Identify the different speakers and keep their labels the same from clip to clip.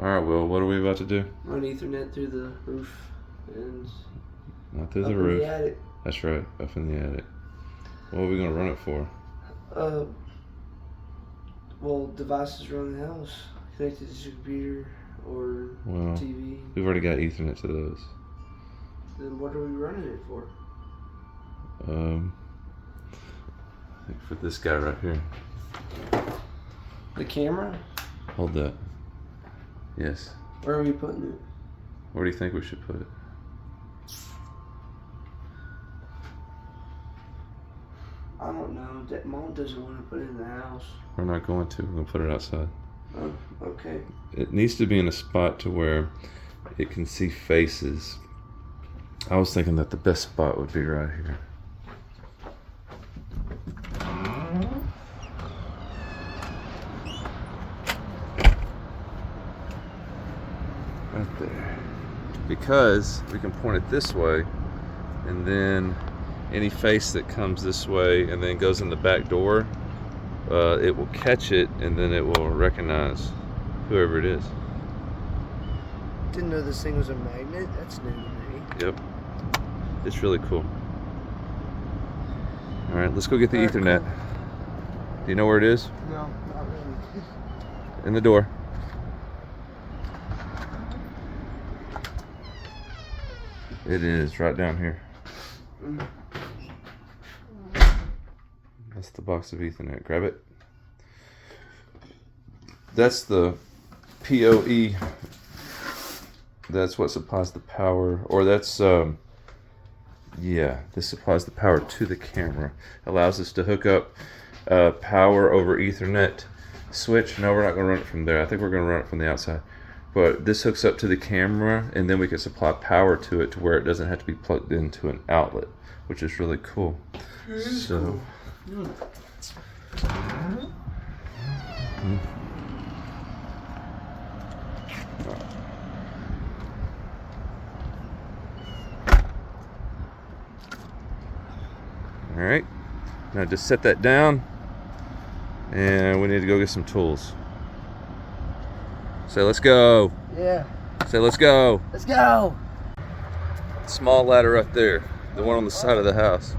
Speaker 1: Alright, Will, what are we about to do?
Speaker 2: Run Ethernet through the roof and
Speaker 1: Not through
Speaker 2: up
Speaker 1: the
Speaker 2: in
Speaker 1: roof.
Speaker 2: the attic.
Speaker 1: That's right, up in the attic. What are we gonna run it for?
Speaker 2: Well, devices around the house connected to the computer or
Speaker 1: Well,
Speaker 2: TV.
Speaker 1: we've already got Ethernet to those.
Speaker 2: Then what are we running it for?
Speaker 1: I think for this guy right here.
Speaker 2: The camera?
Speaker 1: Hold that. Yes.
Speaker 2: Where are we putting it?
Speaker 1: Where do you think we should put it?
Speaker 2: I don't know. That Mom doesn't want to put it in the house.
Speaker 1: We're not going to. We're gonna put it outside.
Speaker 2: Oh, okay.
Speaker 1: It needs to be in a spot to where it can see faces. I was thinking that the best spot would be right here. Right there. Because we can point it this way, and then any face that comes this way and then goes in the back door, it will catch it and then it will recognize whoever it is.
Speaker 2: Didn't know this thing was a magnet. That's new to me.
Speaker 1: Yep. It's really cool. All right, let's go get the Ethernet.
Speaker 2: Cool.
Speaker 1: Do you know where it is?
Speaker 2: No, not really.
Speaker 1: In the door. It is right down here. That's the box of Ethernet. Grab it. That's the PoE. That's what supplies the power, or that's yeah, this supplies the power to the camera. Allows us to hook up power over Ethernet switch. No, we're not going to run it from there. I think we're going to run it from the outside. But this hooks up to the camera, and then we can supply power to it to where it doesn't have to be plugged into an outlet, which is really cool. So. All right, now just set that down, and we need to go get some tools. Say, let's go.
Speaker 2: Yeah.
Speaker 1: Say, let's go.
Speaker 2: Let's go.
Speaker 1: Small ladder right there, the one on the side of the house.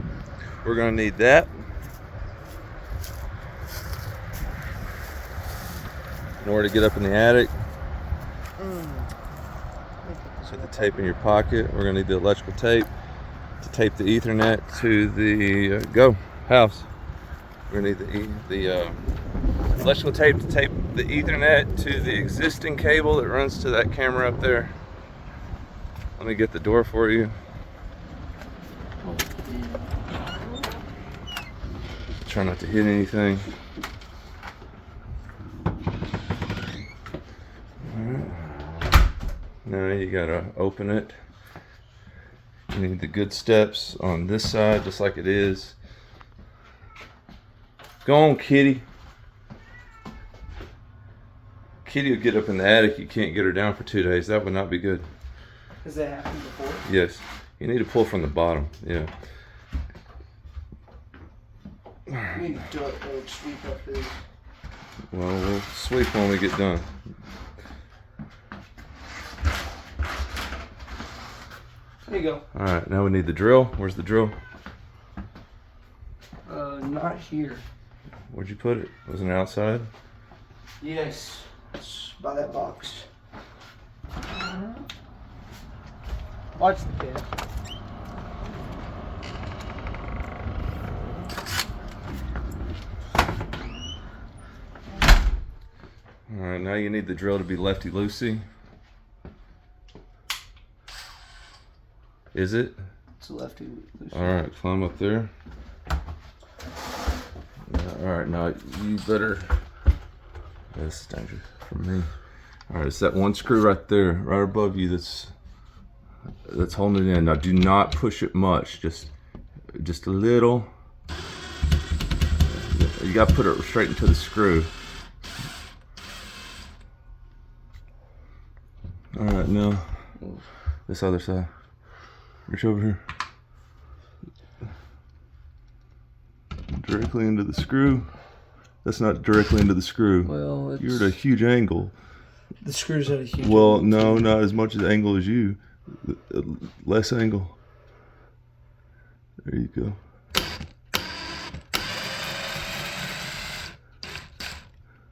Speaker 1: We're gonna need that. In order to get up in the attic. Put the tape in your pocket. We're gonna need the electrical tape to tape the Ethernet to the house. We're gonna need the electrical tape to tape the Ethernet to the existing cable that runs to that camera up there. Let me get the door for you. Try not to hit anything. Alright. Now you gotta open it. You need the good steps on this side, just like it is. Go on, kitty. Kitty will get up in the attic. You can't get her down for 2 days. That would not be good.
Speaker 2: Has that happened before?
Speaker 1: Yes. You need to pull from the bottom. Yeah.
Speaker 2: We need to do it, sweep up this.
Speaker 1: Well, we'll sweep when we get done.
Speaker 2: There you go.
Speaker 1: All right, now we need the drill. Where's the drill?
Speaker 2: Not here.
Speaker 1: Where'd you put it? Was it outside?
Speaker 2: Yes. It's by that box. Watch the kid.
Speaker 1: All right, now you need the drill to be lefty-loosey. Is it?
Speaker 2: It's a lefty loose.
Speaker 1: All right, climb up there. Yeah, all right, now you better. This is dangerous for me. All right, it's that one screw right there, right above you. That's holding it in. Now, do not push it much. Just a little. You got to put it straight into the screw. All right, now this other side. Reach over here. Directly into the screw. That's not directly into the screw.
Speaker 2: Well,
Speaker 1: You're at a huge angle.
Speaker 2: The screws at a huge.
Speaker 1: Well,
Speaker 2: angle,
Speaker 1: no,
Speaker 2: too.
Speaker 1: not as much as angle as you. Less angle. There you go.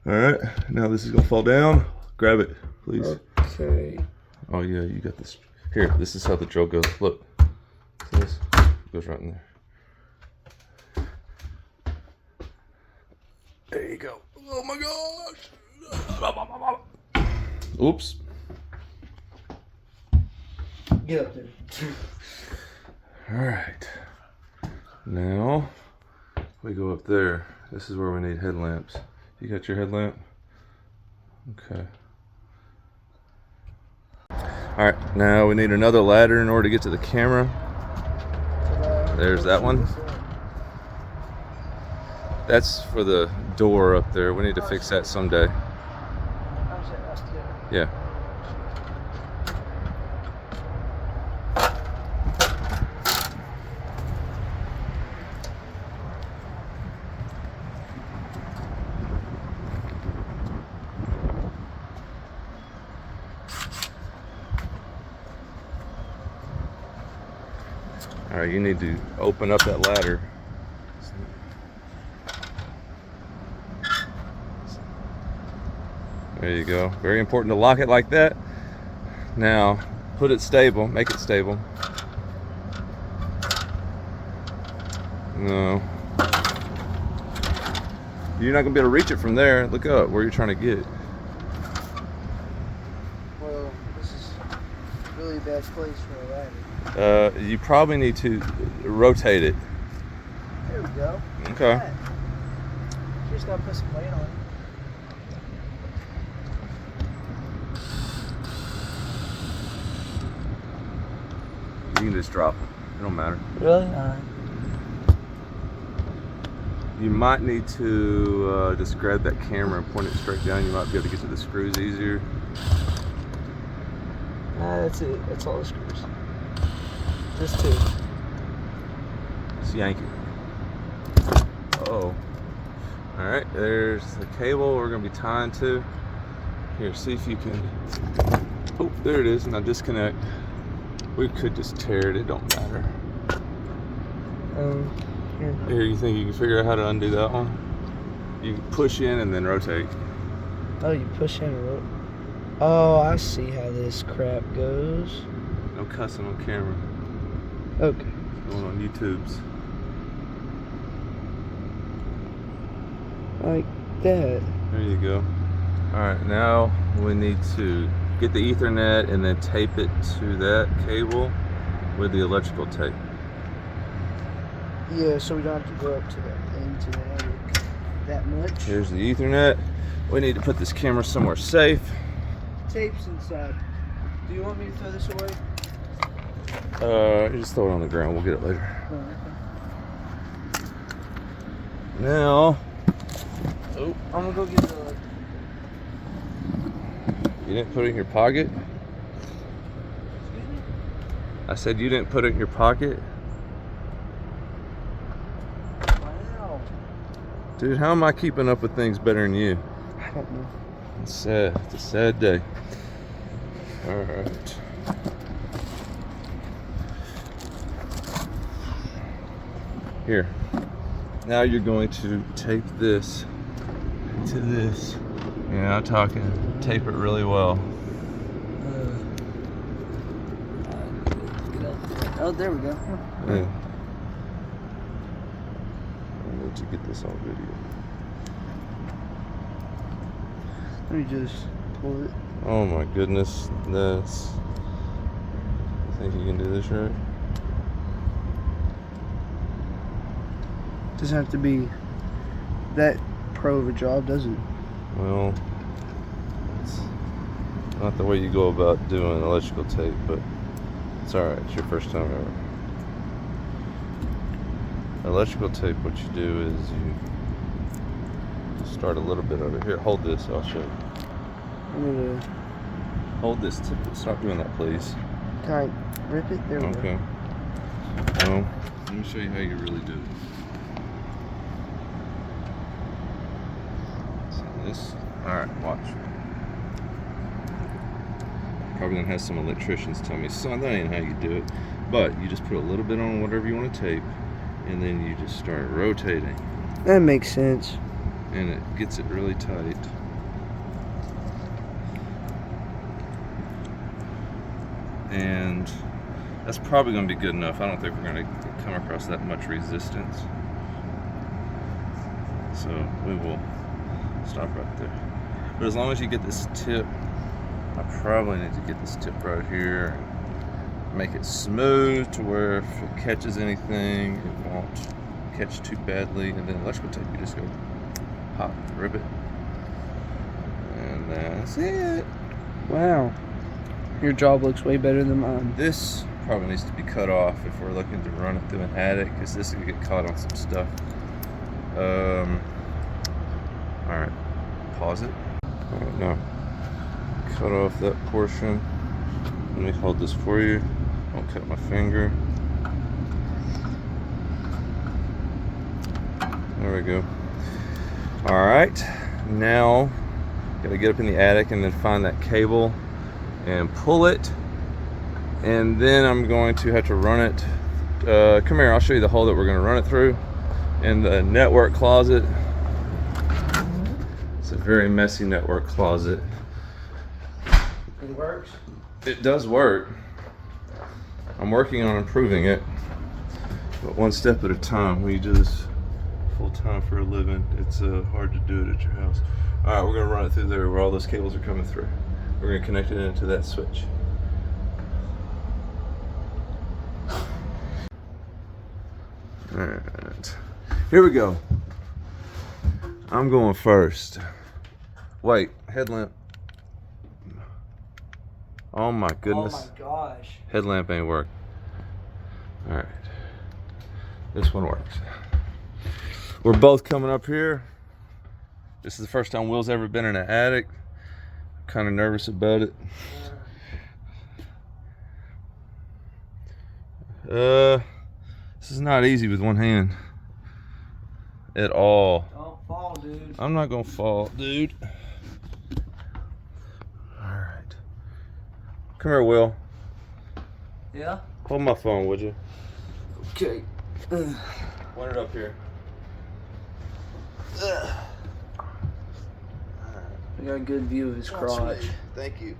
Speaker 1: All right, now this is gonna fall down. Grab it, please.
Speaker 2: Okay.
Speaker 1: Oh yeah, you got this. Here, this is how the drill goes. Look, see this? Goes right in there. There you go. Oh my gosh! Oops.
Speaker 2: Get up there.
Speaker 1: All right. Now we go up there. This is where we need headlamps. You got your headlamp? Okay. All right. Now we need another ladder in order to get to the camera. There's that one. That's for the door up there. We need to fix that someday. Yeah. All right, you need to open up that ladder. There you go. Very important to lock it like that. Now, put it stable, make it stable. No. You're not gonna be able to reach it from there. Look up where you're trying to get it.
Speaker 2: Well, this is a really bad place for a ladder.
Speaker 1: You probably need to rotate it.
Speaker 2: There we go.
Speaker 1: Okay.
Speaker 2: Just gotta put some weight on it.
Speaker 1: You can just drop it. It don't matter.
Speaker 2: Really? Alright.
Speaker 1: You might need to just grab that camera and point it straight down. You might be able to get to the screws easier.
Speaker 2: That's it. That's all the screws. Just two.
Speaker 1: Just yank it. Oh. Alright, there's the cable we're going to be tying to. Here, see if you can. Oh, there it is. Now disconnect. We could just tear it. It don't matter.
Speaker 2: Here.
Speaker 1: Here, you think you can figure out how to undo that one? You push in and then rotate.
Speaker 2: Oh, you push in and roll. Oh, I see how this crap goes.
Speaker 1: No cussing on camera.
Speaker 2: Okay.
Speaker 1: Going on YouTube's.
Speaker 2: Like that.
Speaker 1: There you go. Alright, now we need to get the Ethernet and then tape it to that cable with the electrical tape.
Speaker 2: Yeah, so we don't have to go up to that thing to the attic that much.
Speaker 1: Here's the Ethernet. We need to put this camera somewhere safe.
Speaker 2: Tape's inside. Do you want me to throw this away?
Speaker 1: Just throw it on the ground. We'll get it later.
Speaker 2: Oh, okay.
Speaker 1: Now,
Speaker 2: I'm gonna go get the.
Speaker 1: you didn't put it in your pocket?
Speaker 2: Excuse me?
Speaker 1: I said you didn't put it in your pocket?
Speaker 2: Wow.
Speaker 1: Dude, how am I keeping up with things better than you?
Speaker 2: I don't know.
Speaker 1: It's sad. It's a sad day. Alright. Here. Now you're going to tape this to this. Yeah, I'm talking. Tape it really well.
Speaker 2: Oh, there we go.
Speaker 1: Yeah. I need to get this on video.
Speaker 2: Let me just pull it.
Speaker 1: Oh my goodness. This. You think you can do this right?
Speaker 2: Doesn't have to be that pro of a job, does it?
Speaker 1: Well, it's not the way you go about doing electrical tape, but it's alright. It's your first time ever. Electrical tape, what you do is you start a little bit over here. Hold this, I'll show you.
Speaker 2: I'm gonna.
Speaker 1: Hold this tip. Stop doing that, please.
Speaker 2: Can I rip it? There we go.
Speaker 1: Okay. Well, let me show you how you really do it. See this? Alright, watch. probably gonna have some electricians tell me, son, that ain't how you do it. But you just put a little bit on whatever you want to tape, and then you just start rotating.
Speaker 2: That makes sense.
Speaker 1: And it gets it really tight. And that's probably going to be good enough. I don't think we're going to come across that much resistance. So we will stop right there. But as long as you get this tip, I probably need to get this tip right here and make it smooth to where if it catches anything, it won't catch too badly. And then electrical tape, you just go pop, rip it, and that's it.
Speaker 2: Wow. Your job looks way better than mine.
Speaker 1: This probably needs to be cut off if we're looking to run it through an attic, because this could get caught on some stuff. Alright, pause it. Alright, now cut off that portion. Let me hold this for you. Don't cut my finger. There we go. Alright, now gotta get up in the attic and then find that cable and pull it, and then I'm going to have to run it. Come here, I'll show you the hole that we're going to run it through in the network closet. It's a very messy network closet.
Speaker 2: It works?
Speaker 1: It does work. I'm working on improving it, but one step at a time. We do this full time for a living. It's hard to do it at your house. All right, we're going to run it through there where all those cables are coming through. We're going to connect it into that switch. Alright, here we go. I'm going first. Wait, headlamp. Oh my goodness.
Speaker 2: Oh my gosh.
Speaker 1: Headlamp ain't work. Alright, this one works. We're both coming up here. This is the first time Will's ever been in an attic. Kind of nervous about it. This is not easy with one hand at all.
Speaker 2: Don't fall, dude.
Speaker 1: I'm not gonna fall, dude. All right, come here, Will.
Speaker 2: Yeah?
Speaker 1: Hold my phone, would you?
Speaker 2: Okay.
Speaker 1: Point it up here.
Speaker 2: I got a good view of his crotch.
Speaker 1: Sweet. Thank you.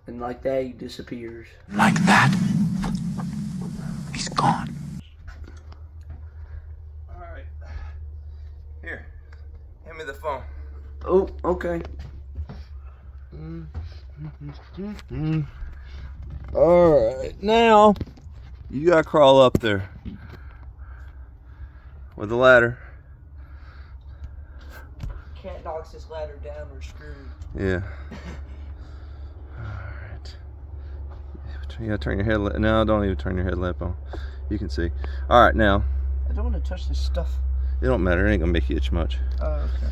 Speaker 2: And like that, he disappears.
Speaker 3: Like that, he's gone.
Speaker 1: All right. Here, hand me the phone.
Speaker 2: Oh, okay.
Speaker 1: All right, now you gotta crawl up there with the ladder.
Speaker 2: Can't knock this ladder down or screwed.
Speaker 1: Yeah. All right. You gotta turn your headlamp. No, don't even turn your headlamp on. You can see. All right, now.
Speaker 2: I don't want to touch this stuff.
Speaker 1: It don't matter. It ain't gonna make you itch much.
Speaker 2: Oh, okay.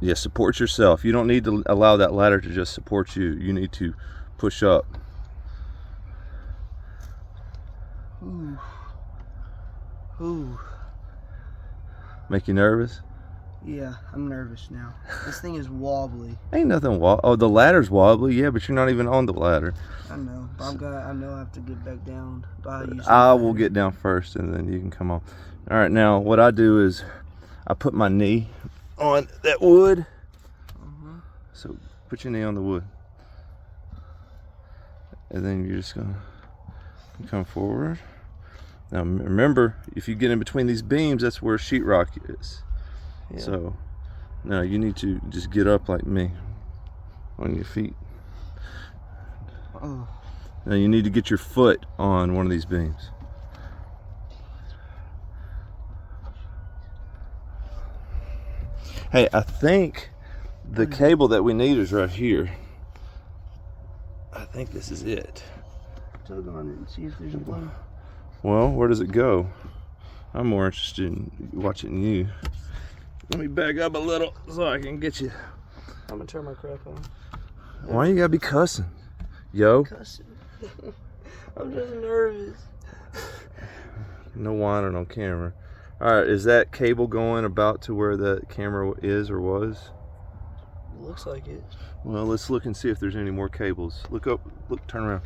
Speaker 1: Yeah, support yourself. You don't need to allow that ladder to just support you. You need to push up.
Speaker 2: Ooh. Ooh.
Speaker 1: Make you nervous?
Speaker 2: Yeah, I'm nervous now. This thing is wobbly.
Speaker 1: Ain't nothing oh, the ladder's wobbly, yeah, but you're not even on the ladder.
Speaker 2: I know, but I know I have to get back down.
Speaker 1: I will get down first and then you can come on. All right, now what I do is I put my knee on that wood. So put your knee on the wood. And then you're just gonna come forward. Now remember, if you get in between these beams, that's where sheetrock is.
Speaker 2: Yeah.
Speaker 1: So now you need to just get up like me on your feet.
Speaker 2: Oh.
Speaker 1: Now you need to get your foot on one of these beams. Hey, I think the cable that we need is right here. I think this is it.
Speaker 2: Tug on it and see if there's a blow.
Speaker 1: Well, where does it go? I'm more interested in watching you. Let me back up a little so I can get you.
Speaker 2: I'm gonna turn my crap on.
Speaker 1: Why you gotta be cussing? Yo.
Speaker 2: Cussing. I'm just nervous.
Speaker 1: No whining on camera. All right, is that cable going about to where the camera is or was?
Speaker 2: Looks like it.
Speaker 1: Well, let's look and see if there's any more cables. Look up, look, turn around.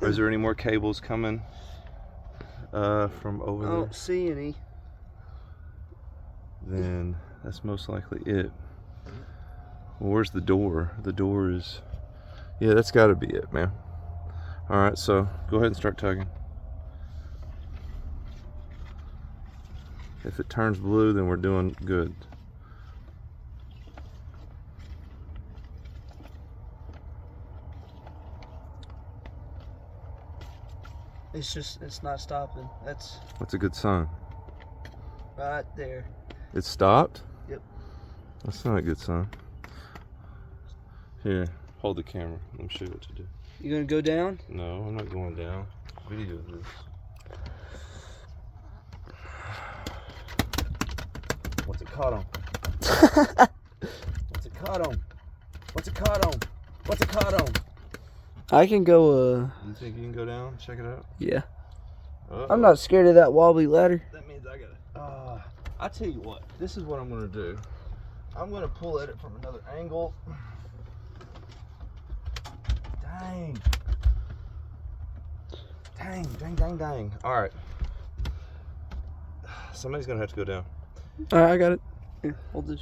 Speaker 1: Is there any more cables coming from over
Speaker 2: I
Speaker 1: there?
Speaker 2: don't see any.
Speaker 1: Then that's most likely it. Well, where's the door? The door is, yeah, that's got to be it, man. All right, so go ahead and start tugging. If it turns blue, then we're doing good.
Speaker 2: It's not stopping. That's
Speaker 1: That's a good sign.
Speaker 2: right there.
Speaker 1: It stopped?
Speaker 2: Yep.
Speaker 1: That's not a good sign. Here, hold the camera. Let me show you what to do.
Speaker 2: You gonna go down?
Speaker 1: No, I'm not going down. Video this. What's it caught on? What's it caught on? What's it caught on? What's it caught on?
Speaker 2: I can go.
Speaker 1: You think you can go down? Check it out.
Speaker 2: Yeah.
Speaker 1: Uh-oh.
Speaker 2: I'm not scared of that wobbly ladder.
Speaker 1: That means I got it. I tell you what. This is what I'm gonna do. I'm gonna pull at it from another angle. Dang. Dang, dang, dang, dang. All right. Somebody's gonna have to go down.
Speaker 2: All right, I got it. Here, hold this.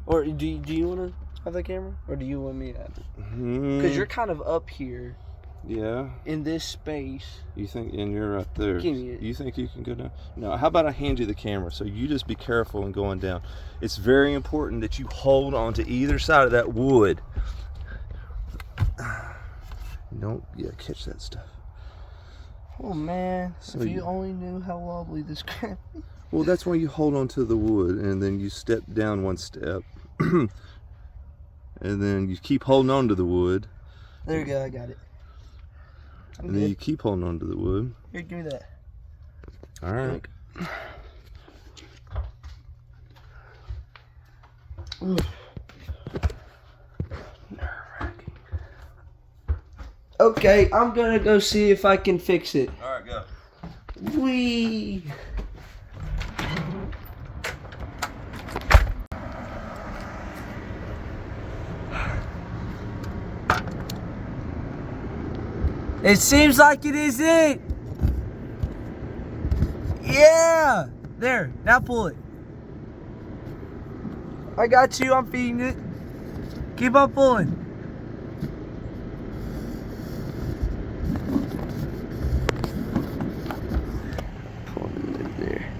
Speaker 2: Or do you want to have the camera, or do you want me to have it? Because you're kind of up here
Speaker 1: Yeah.
Speaker 2: in this space.
Speaker 1: You think, and you're up there.
Speaker 2: Give me it.
Speaker 1: You think you can go down? No. How about I hand you the camera so you just be careful in going down. It's very important that you hold on to either side of that wood. Don't catch that stuff.
Speaker 2: Oh man,
Speaker 1: So
Speaker 2: if you only knew how wobbly this crap is.
Speaker 1: Well, that's why you hold on to the wood and then you step down one step. And then you keep holding on to the wood.
Speaker 2: There you go, I got it. I'm
Speaker 1: And then
Speaker 2: good.
Speaker 1: you keep holding on to the wood.
Speaker 2: Here, give me that.
Speaker 1: All right.
Speaker 2: Okay, I'm gonna go see if I can fix it.
Speaker 1: All right, go.
Speaker 2: Whee! It seems like it is it. Yeah! There, now pull it. I got you, I'm feeding it. Keep on pulling. Pull it there.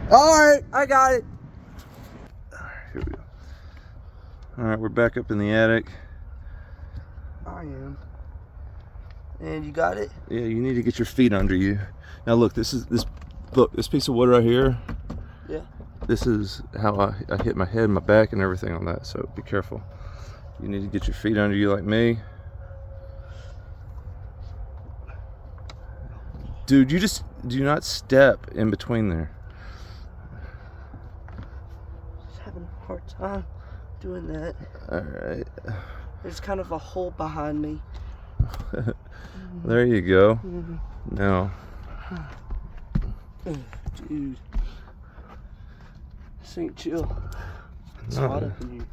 Speaker 2: Alright, I got it.
Speaker 1: Here we go. All right, we're back up in the attic.
Speaker 2: I am. And you got it?
Speaker 1: Yeah, you need to get your feet under you. Now look, this piece of wood right here.
Speaker 2: Yeah.
Speaker 1: This is how I hit my head, my back, and everything on that. So be careful. You need to get your feet under you like me. Dude, you just do not step in between there.
Speaker 2: Just having a hard time doing that.
Speaker 1: All right.
Speaker 2: There's kind of a hole behind me.
Speaker 1: There you go. Now,
Speaker 2: Dude. This ain't chill. It's
Speaker 1: No.
Speaker 2: hot up in here.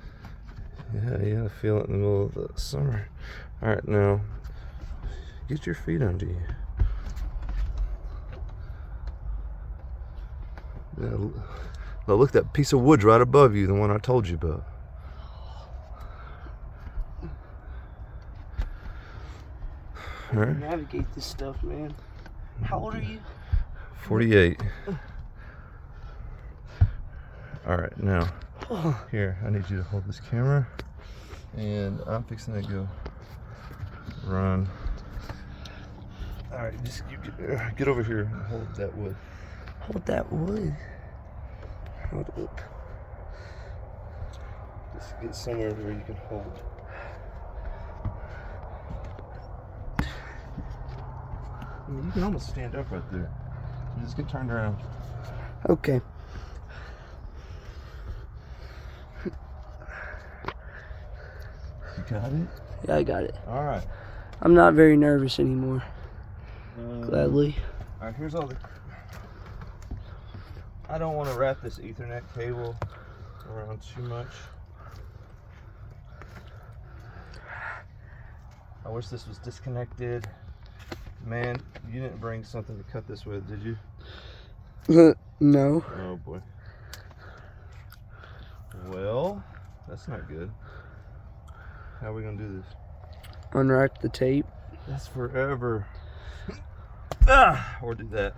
Speaker 1: yeah, I feel it in the middle of the summer. All right, now, get your feet under you. Now, look, that piece of wood's right above you, the one I told you about. All right.
Speaker 2: Navigate this stuff, man. How old are you?
Speaker 1: 48. All right, now, here, I need you to hold this camera, and I'm fixing to go run. All right, just get over here and hold that wood.
Speaker 2: Hold that wood.
Speaker 1: Hold it up. Just get somewhere where you can hold. I mean, you can almost stand up right there. You just get turned around.
Speaker 2: Okay.
Speaker 1: You got it?
Speaker 2: Yeah, I got it.
Speaker 1: All right.
Speaker 2: I'm not very nervous anymore. Gladly.
Speaker 1: All right, here's all the... I don't want to wrap this Ethernet cable around too much. I wish this was disconnected. Man, you didn't bring something to cut this with, did you?
Speaker 2: No.
Speaker 1: Oh boy. Well, that's not good. How are we gonna do this?
Speaker 2: Unwrap the tape.
Speaker 1: That's forever. Or do that.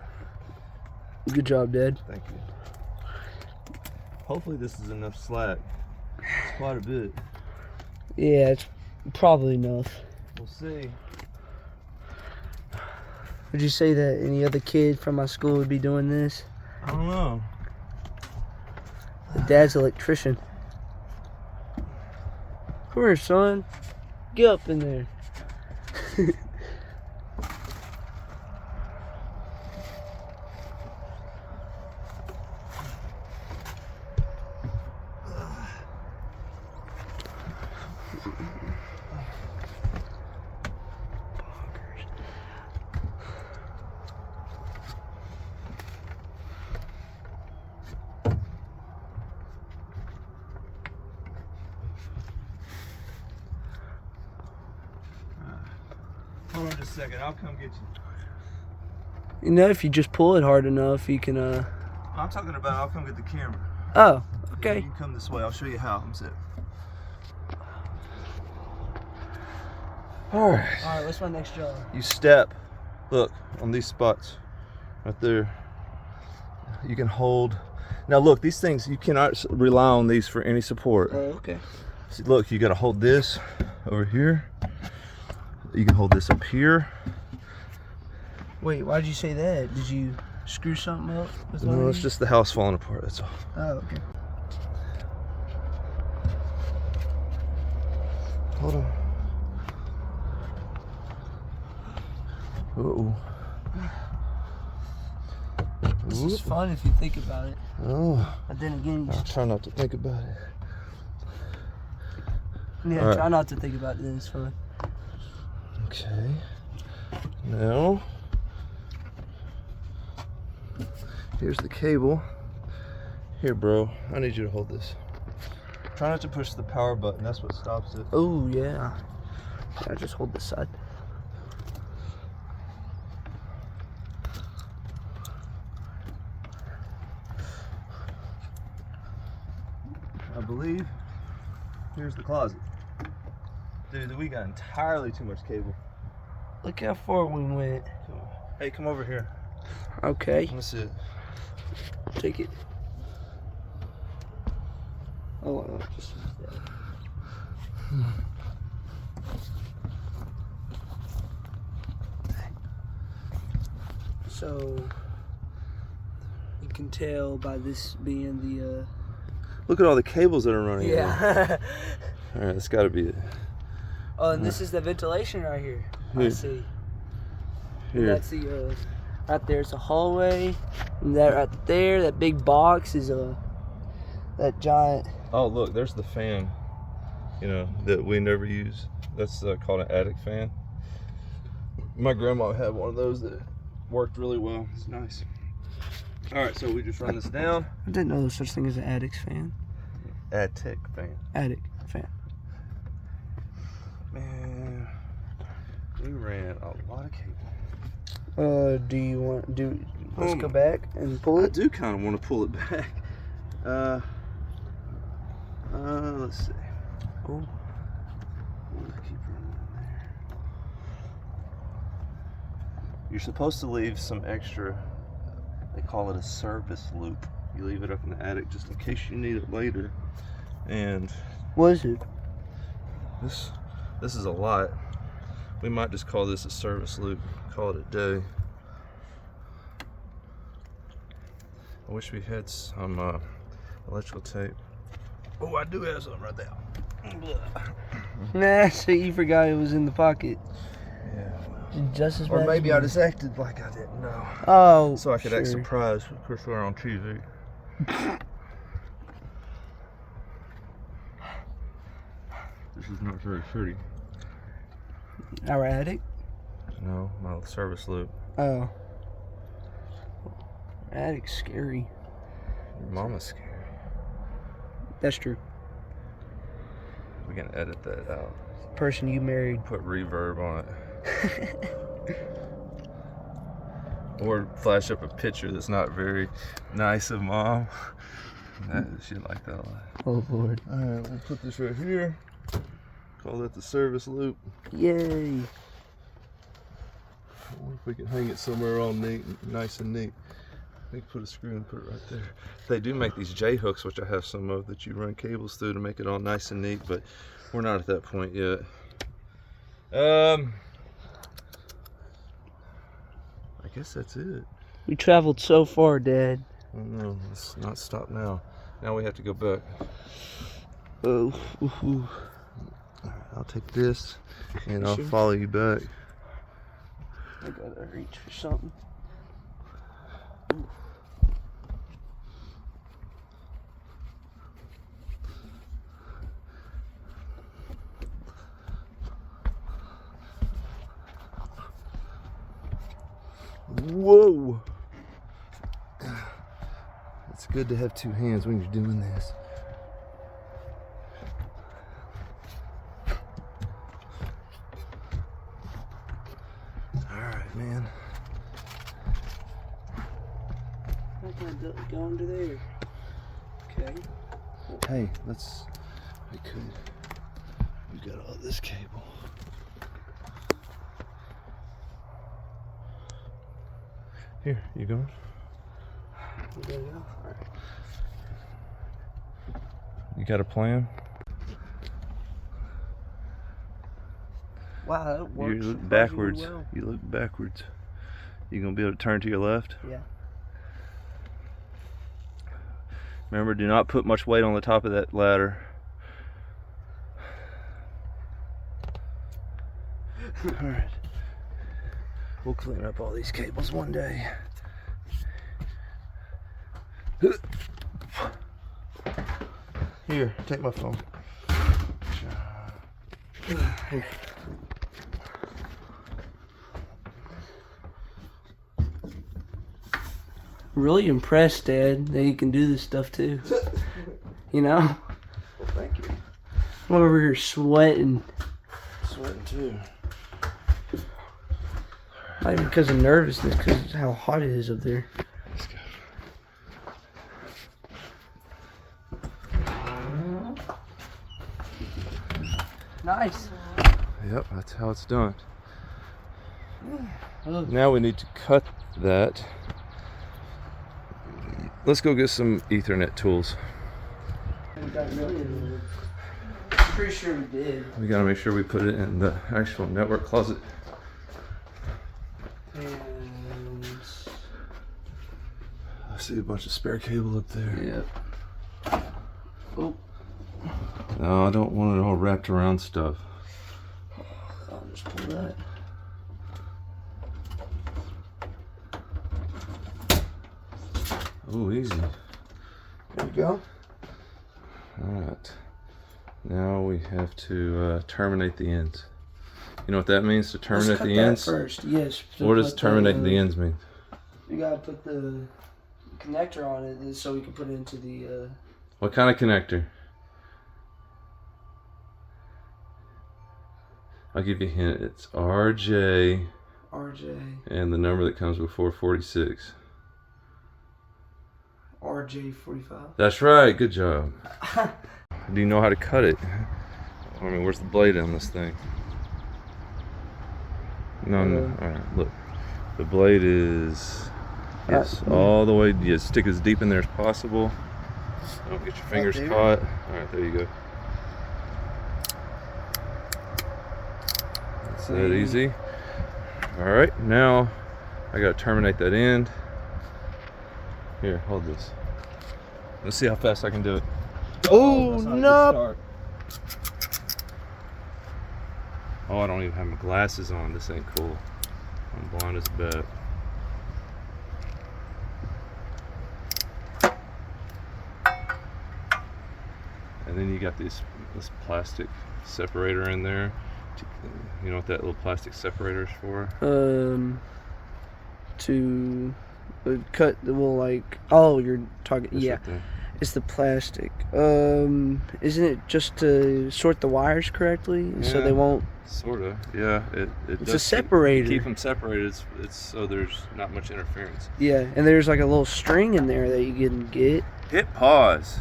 Speaker 2: Good job, Dad.
Speaker 1: Thank you. Hopefully this is enough slack. It's quite a bit.
Speaker 2: Yeah, it's probably enough.
Speaker 1: We'll see.
Speaker 2: Would you say that any other kid from my school would be doing this?
Speaker 1: I don't know.
Speaker 2: The dad's an electrician. Come here, son. Get up in there.
Speaker 1: Hold on just a second. I'll come get you.
Speaker 2: You know, if you just pull it hard enough, you can,
Speaker 1: I'm talking about I'll come get the camera.
Speaker 2: Oh,
Speaker 1: You
Speaker 2: okay.
Speaker 1: can come this way. I'll show you how. I'm set. All right.
Speaker 2: Alright, what's my next job?
Speaker 1: You step. Look, on these spots. Right there. You can hold. Now look, these things, you cannot rely on these for any support.
Speaker 2: Oh, okay.
Speaker 1: See, look, you got to hold this over here. You can hold this up here.
Speaker 2: Wait, why did you say that? Did you screw something up? with one
Speaker 1: No,
Speaker 2: of
Speaker 1: it's
Speaker 2: these?
Speaker 1: just the house falling apart. That's all.
Speaker 2: Oh, okay.
Speaker 1: Hold on. Uh-oh.
Speaker 2: This is fun if you think about it.
Speaker 1: Oh,
Speaker 2: But then again,
Speaker 1: I'll try not to think about it.
Speaker 2: yeah,
Speaker 1: All right.
Speaker 2: try not to think about it, then it's fun.
Speaker 1: Okay. Now, here's the cable. Here, bro. I need you to hold this. Try not to push the power button. That's what stops it.
Speaker 2: Oh, yeah. I just hold this side.
Speaker 1: I believe. Here's the closet. Dude, we got entirely too much cable.
Speaker 2: Look how far we went.
Speaker 1: Hey, come over here.
Speaker 2: Okay,
Speaker 1: Let's see it.
Speaker 2: take it. Oh, just so you can tell by this being the
Speaker 1: Look at all the cables that are running.
Speaker 2: yeah.
Speaker 1: All right, that's got to be it.
Speaker 2: Oh, and this is the ventilation right here. I
Speaker 1: Here.
Speaker 2: see. And
Speaker 1: Here.
Speaker 2: that's the right there's a hallway, and that right there, that big box is that giant.
Speaker 1: Oh, look, there's the fan. You know that we never use. That's called an attic fan. My grandma had one of those that worked really well. It's nice. All right, so we just run this down.
Speaker 2: I didn't know there's such thing as an attic fan.
Speaker 1: Attic fan.
Speaker 2: Attic fan.
Speaker 1: Man, we ran a lot of cable.
Speaker 2: Do you want let's go back and pull
Speaker 1: I
Speaker 2: it?
Speaker 1: do kind of want to pull it back. Let's see.
Speaker 2: Oh.
Speaker 1: Keep running in there. You're supposed to leave some extra. They call it a service loop. You leave it up in the attic just in case you need it later. And
Speaker 2: What is it?
Speaker 1: this is a lot. We might just call this a service loop. Call it a day. I wish we had some electrical tape. Oh, I do have something right there.
Speaker 2: Nah, so you forgot it was in the pocket.
Speaker 4: Yeah.
Speaker 2: Just as
Speaker 4: Or
Speaker 2: bad
Speaker 4: maybe
Speaker 2: as
Speaker 4: I
Speaker 2: me.
Speaker 4: just acted like I didn't know.
Speaker 2: Oh,
Speaker 4: So I could act
Speaker 2: sure.
Speaker 4: surprised because we're on TV. This is not very pretty.
Speaker 2: Our attic?
Speaker 4: No, my service loop.
Speaker 2: Oh. Attic's scary.
Speaker 4: Your mama's scary.
Speaker 2: That's true.
Speaker 4: We can edit that out.
Speaker 2: Person you married.
Speaker 4: Put reverb on it. Or flash up a picture that's not very nice of mom. She'd like that a lot.
Speaker 2: Oh, Lord.
Speaker 4: Alright, we'll put this right here. Call that the service loop.
Speaker 2: Yay.
Speaker 4: I wonder if we can hang it somewhere all neat, nice and neat. We can put a screw and put it right there. They do make these J hooks, which I have some of, that you run cables through to make it all nice and neat, but we're not at that point yet. I guess that's it.
Speaker 2: We traveled so far, Dad.
Speaker 4: Oh no, let's not stop now. Now we have to go back.
Speaker 2: Oh. Ooh.
Speaker 4: I'll take this and I'll
Speaker 2: Sure.
Speaker 4: follow you back.
Speaker 2: I gotta reach for something.
Speaker 4: Whoa! It's good to have two hands when you're doing this. Alright, man.
Speaker 2: I gotta go under there. Okay.
Speaker 4: Hey, we got all this cable. Here, you going?
Speaker 2: We gotta go. Alright.
Speaker 4: You got a plan?
Speaker 2: Wow, that works.
Speaker 4: You look
Speaker 2: surprisingly
Speaker 4: backwards.
Speaker 2: well.
Speaker 4: You look backwards. You gonna be able to turn to your left?
Speaker 2: Yeah.
Speaker 4: Remember, do not put much weight on the top of that ladder. Alright. We'll clean up all these cables one day. Here, take my phone. Here.
Speaker 2: Really impressed, Dad, that you can do this stuff too. You know?
Speaker 4: Well, thank you.
Speaker 2: I'm over here sweating.
Speaker 4: Sweating too.
Speaker 2: Not even because of nervousness, because of how hot it is up there.
Speaker 4: Let's go.
Speaker 2: Nice.
Speaker 4: Yep, that's how it's done.
Speaker 2: Oh.
Speaker 4: Now we need to cut that. Let's go get some Ethernet tools.
Speaker 2: I'm pretty sure we did.
Speaker 4: We gotta make sure we put it in the actual network closet.
Speaker 2: And
Speaker 4: I see a bunch of spare cable up there.
Speaker 2: yeah. Oh,
Speaker 4: No, I don't want it all wrapped around stuff.
Speaker 2: I'll just pull that.
Speaker 4: Oh, easy. There we go. Alright. Now we have to terminate the ends. You know what that means, to terminate
Speaker 2: Let's cut
Speaker 4: the
Speaker 2: that
Speaker 4: ends?
Speaker 2: first. Yes.
Speaker 4: What does terminating the ends mean?
Speaker 2: You gotta put the connector on it so we can put it into the.
Speaker 4: What kind of connector? I'll give you a hint. It's RJ
Speaker 2: RJ.
Speaker 4: and the number that comes before 46.
Speaker 2: RJ45.
Speaker 4: That's right. Good job. Do you know how to cut it? I mean, where's the blade on this thing? No. All right, look. The blade is yes, all the way. You stick as deep in there as possible. Don't get your fingers
Speaker 2: there?
Speaker 4: caught. All right, there you go. That's that easy. All right, now I gotta terminate that end. Here, hold this. Let's see how fast I can do it.
Speaker 2: Oh, no!
Speaker 1: Oh, I don't even have my glasses on. This ain't cool. I'm blind as a bat. And then you got this plastic separator in there. You know what that little plastic separator is for?
Speaker 2: To cut the well, like, oh, you're talking,
Speaker 1: This
Speaker 2: yeah,
Speaker 1: right there.
Speaker 2: it's the plastic. Isn't it just to sort the wires correctly so they
Speaker 1: Yeah.
Speaker 2: won't?
Speaker 1: Sorta, yeah. It
Speaker 2: It's
Speaker 1: does
Speaker 2: a separator.
Speaker 1: Keep them separated. It's so there's not much interference.
Speaker 2: Yeah, and there's like a little string in there that you can get.
Speaker 1: Hit pause.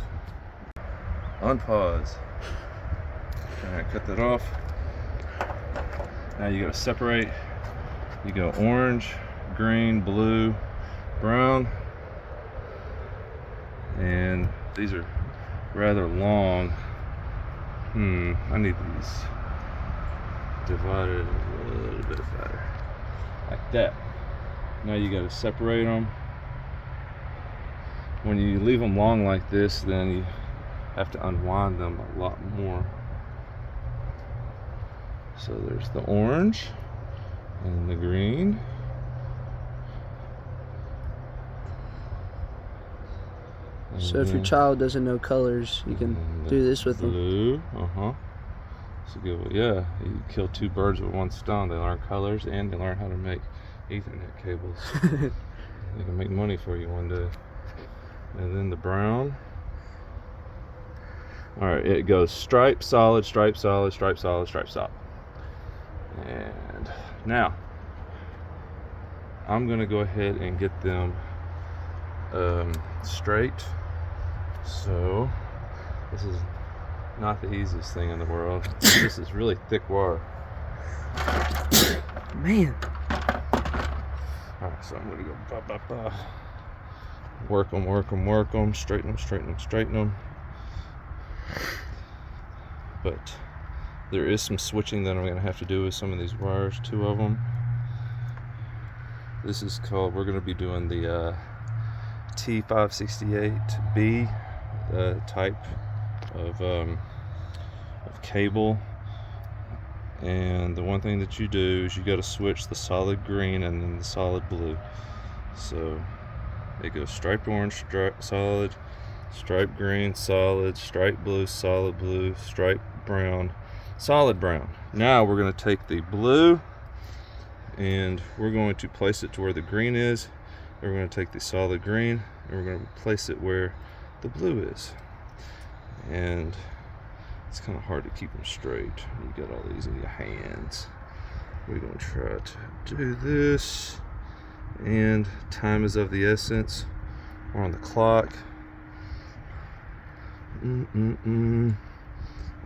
Speaker 1: Unpause. Alright, cut that off. Now you gotta separate. You go orange, green, blue, brown. And these are rather long. I need these divided a little bit better. Like that. Now you gotta separate them. When you leave them long like this, then you have to unwind them a lot more. So there's the orange and the green.
Speaker 2: So if your child doesn't know colors, you can do this with them.
Speaker 1: Blue, So good, yeah. You kill two birds with one stone. They learn colors and they learn how to make Ethernet cables. They can make money for you one day. And then the brown. All right, it goes stripe, solid, stripe, solid, stripe, solid, stripe, solid. And now I'm gonna go ahead and get them straight. So this is not the easiest thing in the world. This is really thick wire.
Speaker 2: Man,
Speaker 1: All right, so I'm gonna go ba ba ba. Work them, work them, work them, straighten them, straighten them, straighten them. But there is some switching that I'm going to have to do with some of these wires, two of them. This is called, we're going to be doing the T568B type of cable. And the one thing that you do is you got to switch the solid green and then the solid blue. So it goes striped orange, solid, stripe green, solid, stripe blue, solid blue, stripe brown, solid brown. Now we're going to take the blue and we're going to place it to where the green is. We're going to take the solid green and we're going to place it where the blue is. And it's kind of hard to keep them straight. You got all these in your hands. We're going to try to do this. And time is of the essence. We're on the clock. I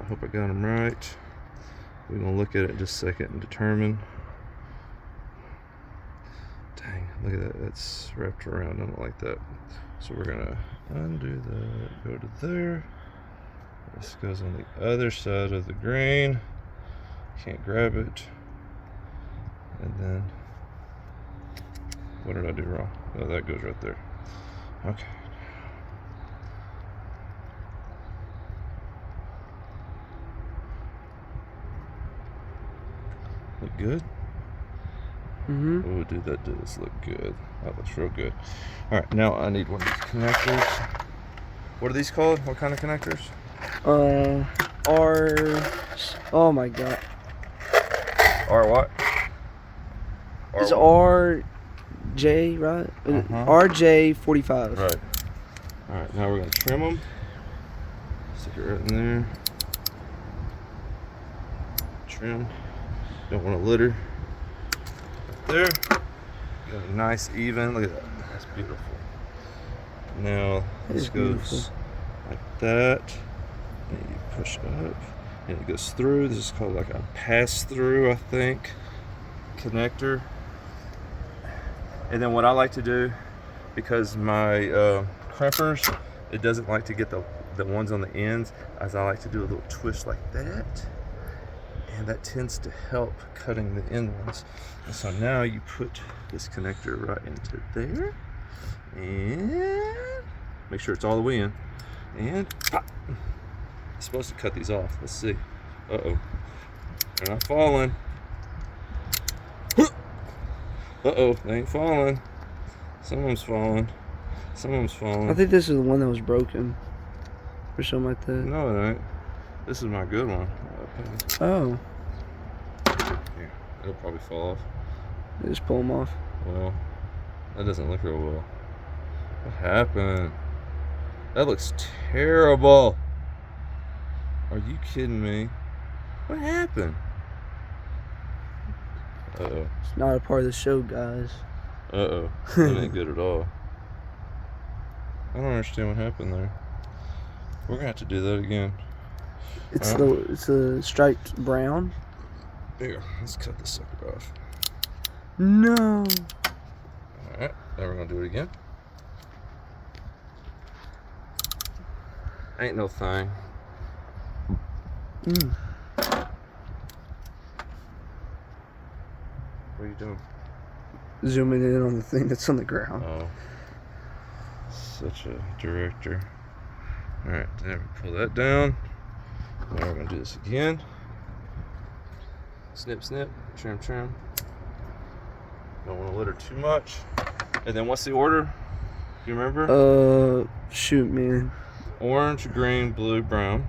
Speaker 1: hope I got them right. We're gonna look at it in just a second and determine. Dang, look at that, that's wrapped around, I don't like that. So we're gonna undo that, go to there. This goes on the other side of the green. Can't grab it. And then, what did I do wrong? Oh, that goes right there. Okay. Look good?
Speaker 2: mm-hmm.
Speaker 1: Oh, dude, that does look good. That looks real good. All right, now I need one of these connectors. What are these called? What kind of connectors?
Speaker 2: Oh my god.
Speaker 1: Or what?
Speaker 2: It's RJ, right? RJ45.
Speaker 1: Right. All right, now we're gonna trim them. Stick it right in there. Trim. Don't want to litter. There. Got a nice even. Look at that. That's beautiful. Now
Speaker 2: That
Speaker 1: this
Speaker 2: is
Speaker 1: goes
Speaker 2: beautiful.
Speaker 1: like that. And you push up, and it goes through. This is called like a pass-through, I think, connector. And then what I like to do, because my crimpers, it doesn't like to get the ones on the ends, as I like to do a little twist like that. And that tends to help cutting the end ones. And so now you put this connector right into there. And make sure it's all the way in. And pop. It's supposed to cut these off. Let's see. Uh-oh. They're not falling. Uh-oh, they ain't falling. Some of them's falling. Some of them's falling.
Speaker 2: I think this is the one that was broken. Or something like that.
Speaker 1: No, it ain't. This is my good one.
Speaker 2: Oh.
Speaker 1: Here, it'll probably fall off.
Speaker 2: Just pull them off.
Speaker 1: Well, that doesn't look real well. What happened? That looks terrible. Are you kidding me? What happened? Uh-oh.
Speaker 2: It's not a part of the show, guys.
Speaker 1: Uh-oh. That ain't good at all. I don't understand what happened there. We're gonna have to do that again.
Speaker 2: It's a striped brown.
Speaker 1: Here, let's cut this sucker off.
Speaker 2: No.
Speaker 1: Alright, now we're gonna do it again. Ain't no thing.
Speaker 2: Mm.
Speaker 1: What are you doing?
Speaker 2: Zooming in on the thing that's on the ground.
Speaker 1: Oh. Such a director. Alright, then we pull that down. Now we're gonna do this again. Snip, snip, trim, trim. Don't want to litter too much. And then what's the order? Do you remember?
Speaker 2: Shoot, man.
Speaker 1: Orange, green, blue, brown.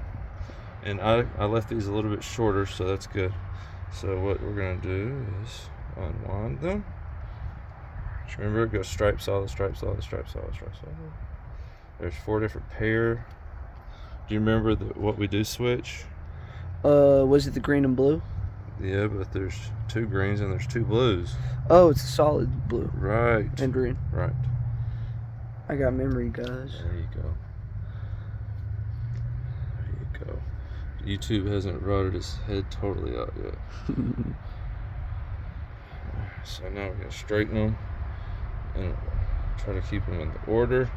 Speaker 1: And I left these a little bit shorter, so that's good. So what we're gonna do is unwind them. Just remember, it goes stripe, solid, stripe, solid, stripe, solid, stripe, solid. There's 4 different pair. Do you remember what we do switch?
Speaker 2: Was it the green and blue?
Speaker 1: Yeah, but there's 2 greens and there's 2 blues.
Speaker 2: Oh, it's a solid blue
Speaker 1: Right.
Speaker 2: and green.
Speaker 1: Right.
Speaker 2: I got memory, guys.
Speaker 1: There you go. There you go. YouTube hasn't rotted its head totally out yet. So now we're gonna straighten them and try to keep them in the order.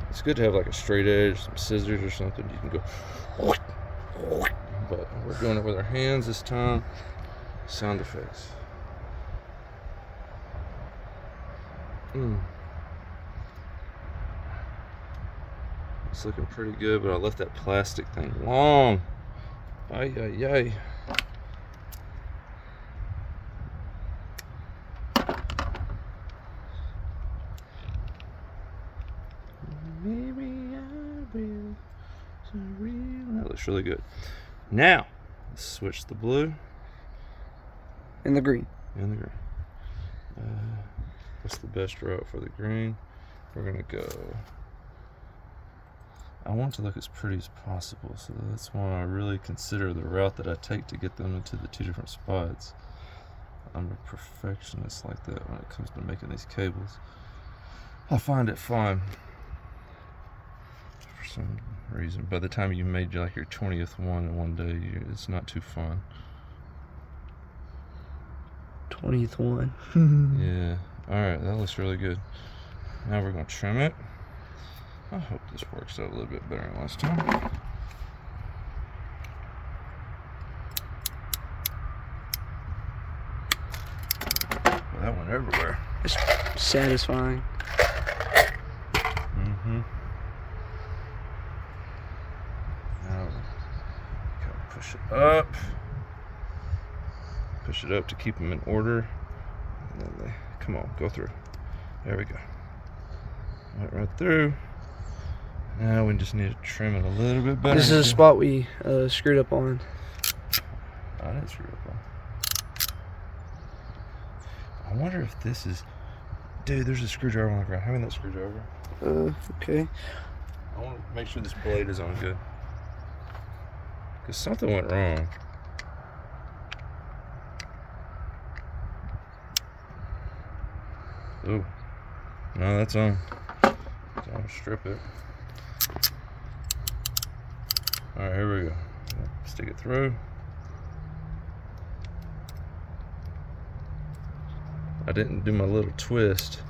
Speaker 1: It's good to have like a straight edge, some scissors or something. You can go, but we're doing it with our hands this time. Sound effects. It's looking pretty good, but I left that plastic thing long. Ay, ay, ay. Maybe I will. That looks really good. Now, let's switch the blue
Speaker 2: And the green.
Speaker 1: and the green. What's the best route for the green? We're gonna go. I want it to look as pretty as possible, so that's why I really consider the route that I take to get them into the 2 different spots. I'm a perfectionist like that when it comes to making these cables. I find it fun for some reason. By the time you made like your 20th one in one day, it's not too fun.
Speaker 2: 20th one.
Speaker 1: Yeah. Alright, that looks really good. Now we're going to trim it. I hope this works out a little bit better than last time. Well, that went everywhere.
Speaker 2: It's satisfying.
Speaker 1: Now kind of push it up. Push it up to keep them in order. And then they, come on, go through. There we go. Right through. Now we just need to trim it a little bit better.
Speaker 2: This is a spot we screwed up on.
Speaker 1: I didn't screw up on. I wonder if this is... Dude, there's a screwdriver on the ground. Hand me that screwdriver.
Speaker 2: Okay.
Speaker 1: I want to make sure this blade is on good. Because something went wrong. Ooh. No, that's on. So I'm going to strip it. Alright, here we go. Stick it through. I didn't do my little twist.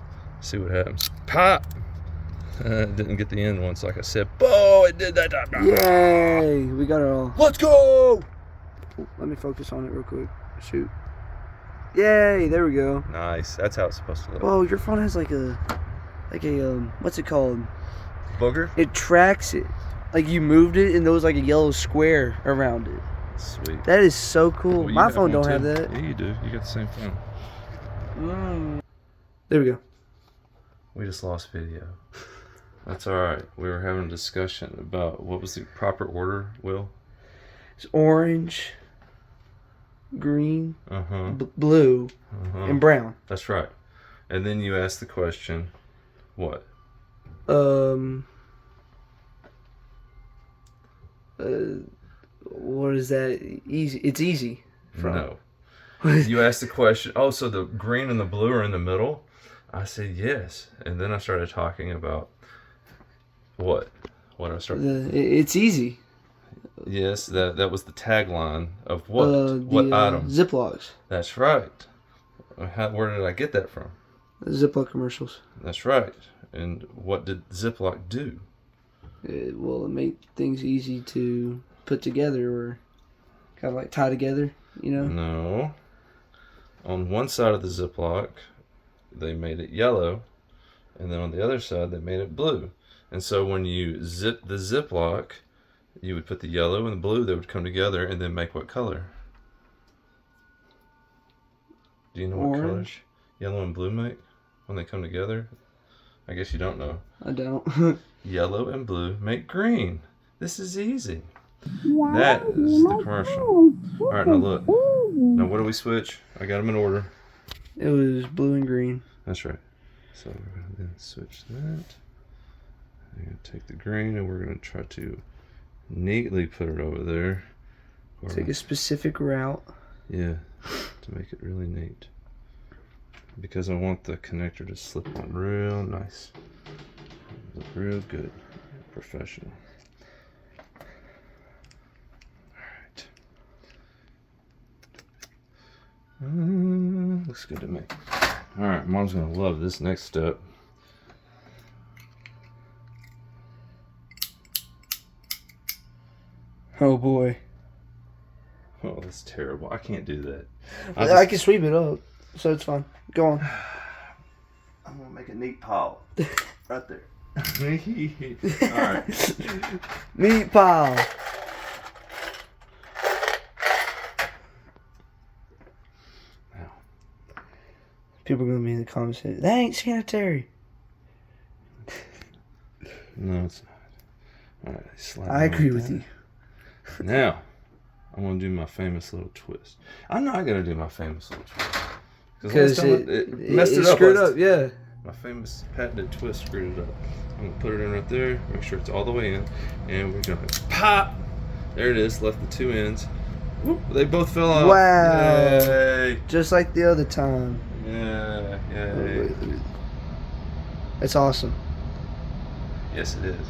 Speaker 1: See what happens. Pop! Didn't get the end once, like I said. Oh, it did that time.
Speaker 2: Yay! We got it all.
Speaker 1: Let's go!
Speaker 2: Oh, let me focus on it real quick. Shoot. Yay! There we go.
Speaker 1: Nice. That's how it's supposed to look.
Speaker 2: Whoa, your phone has like a what's it called?
Speaker 1: Booger?
Speaker 2: It tracks it. Like you moved it and there was like a yellow square around it.
Speaker 1: Sweet.
Speaker 2: That is so cool.
Speaker 1: Well, you
Speaker 2: My
Speaker 1: have
Speaker 2: phone
Speaker 1: one
Speaker 2: don't have
Speaker 1: too.
Speaker 2: that.
Speaker 1: Yeah, you do. You got the same phone.
Speaker 2: There we go.
Speaker 1: We just lost video. That's all right. We were having a discussion about what was the proper order, Will?
Speaker 2: It's orange, green,
Speaker 1: Uh-huh.
Speaker 2: blue,
Speaker 1: Uh-huh.
Speaker 2: and brown.
Speaker 1: That's right. And then you asked the question, what?
Speaker 2: What is that? Easy. It's easy.
Speaker 1: No. You asked the question, oh, so the green and the blue are in the middle? I said yes. And then I started talking about what? What I started.
Speaker 2: It's easy.
Speaker 1: Yes, that was the tagline of what? What item?
Speaker 2: Ziplocs.
Speaker 1: That's right. Where did I get that from?
Speaker 2: Ziploc commercials.
Speaker 1: That's right. And what did Ziploc do?
Speaker 2: It will make things easy to put together or kind of like tie together, you know?
Speaker 1: No. On one side of the Ziploc, they made it yellow, and then on the other side, they made it blue. And so when you zip the Ziploc, you would put the yellow and the blue, they would come together and then make what color? Do you know what colors
Speaker 2: Orange.
Speaker 1: yellow and blue make when they come together? I guess you don't know.
Speaker 2: I don't.
Speaker 1: Yellow and blue make green. This is easy. That is the commercial. All right, now look. Now what do we switch? I got them in order.
Speaker 2: It was blue and green.
Speaker 1: That's right. So we're going to then switch that. I'm going to take the green and we're going to try to neatly put it over there.
Speaker 2: Take a specific route.
Speaker 1: Yeah, to make it really neat. Because I want the connector to slip on real nice. Look real good. Professional. Alright. Looks good to me. Alright, Mom's going to love this next step.
Speaker 2: Oh boy.
Speaker 1: Oh, that's terrible. I can't do that.
Speaker 2: I can sweep it up, so it's fine. Go on.
Speaker 1: I'm gonna make a neat pile right there. Alright.
Speaker 2: Meat pile.
Speaker 1: Now.
Speaker 2: People are gonna be in the comments saying, "That ain't sanitary."
Speaker 1: No, it's not. Alright, slide
Speaker 2: I
Speaker 1: it
Speaker 2: agree
Speaker 1: like
Speaker 2: with
Speaker 1: that.
Speaker 2: you.
Speaker 1: Now, I'm gonna do my famous little twist. I'm not gonna do my famous little twist.
Speaker 2: Because
Speaker 1: it messed it up.
Speaker 2: screwed up, yeah.
Speaker 1: My famous patented twist screwed it up. I'm gonna put it in right there, make sure it's all the way in, and we're gonna pop! There it is, left the two ends. Whoop, they both fell off.
Speaker 2: Wow.
Speaker 1: Yay!
Speaker 2: Just like the other time.
Speaker 1: Yeah, yay.
Speaker 2: It's awesome.
Speaker 1: Yes, it is.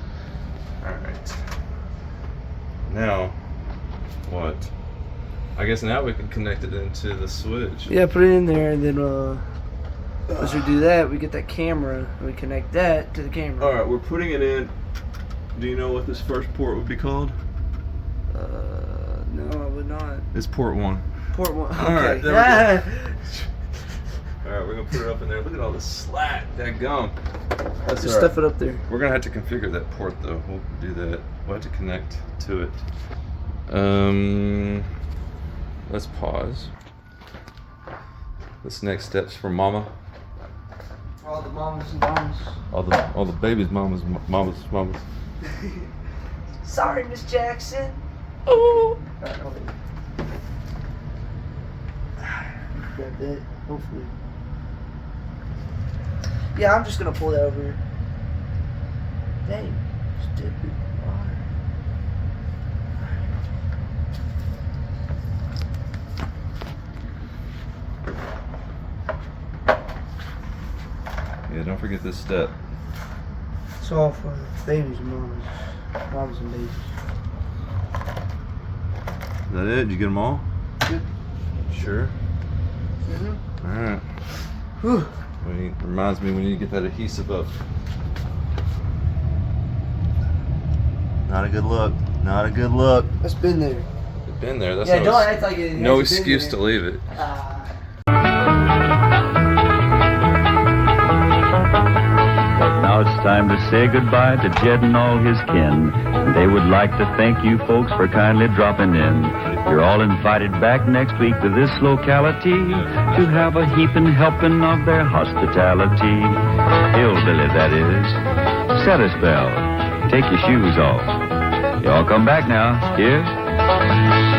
Speaker 1: Alright. Now, what? I guess now we can connect it into the switch.
Speaker 2: Yeah, put it in there, and then once we do that, we get that camera, and we connect that to the camera.
Speaker 1: Alright, we're putting it in. Do you know what this first port would be called?
Speaker 2: No, I would not.
Speaker 1: It's port 1.
Speaker 2: Port one. Okay.
Speaker 1: Alright, there we go. Alright, we're gonna put it up in there. Look at all this slack. That gum. That's
Speaker 2: Just
Speaker 1: all right.
Speaker 2: stuff it up there.
Speaker 1: We're gonna have to configure that port though. We'll do that. We'll have to connect to it. Let's pause. This next step's for Mama.
Speaker 2: All the mamas and mamas.
Speaker 1: All the babies, mamas.
Speaker 2: Sorry, Miss Jackson. Oh. Grab that, hopefully. Yeah, I'm just gonna pull that over here. Dang, stupid water.
Speaker 1: Yeah, don't forget this step.
Speaker 2: It's all for babies and mamas. Mamas and babies.
Speaker 1: Is that it? Did you get them all?
Speaker 2: Good.
Speaker 1: Sure.
Speaker 2: Mm-hmm.
Speaker 1: All right.
Speaker 2: Whew.
Speaker 1: Reminds me we need to get that adhesive up. Not a good look. Not a good look.
Speaker 2: It's been there.
Speaker 1: It's been there. That's
Speaker 2: Yeah,
Speaker 1: no
Speaker 2: don't
Speaker 1: ex-
Speaker 2: act like it.
Speaker 1: no
Speaker 2: hasn't been
Speaker 1: excuse
Speaker 2: there.
Speaker 1: to leave it.
Speaker 3: But now it's
Speaker 5: time to say goodbye to Jed and all his kin. They would like to thank you folks for kindly dropping in. You're all invited back next week to this locality to have a heaping helping of their hospitality. Hillbilly, that is. Set a spell. Take your shoes off. Y'all come back now. Here.